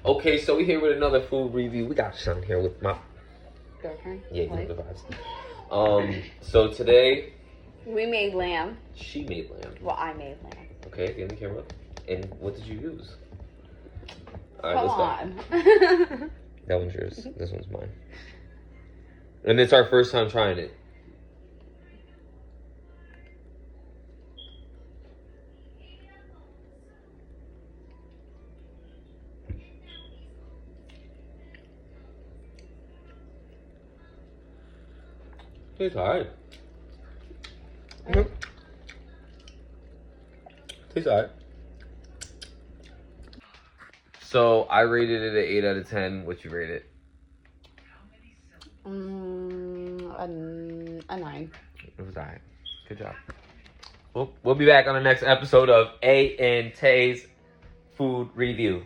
Okay, so we're here with another food review. We got Sean here with my Girlfriend. yeah, you know Right. the vibes. So today We made lamb. she made lamb. Well, I made lamb. Okay, at the end of the camera. And what did you use? All right, Come let's go. on. That one's yours. This one's mine. And it's our first time trying it. Tastes alright. Tastes alright. So I rated it an 8 out of 10. What you rate it? A 9. It was alright. Good job. We'll be back on the next episode of A and Tay's Food Review.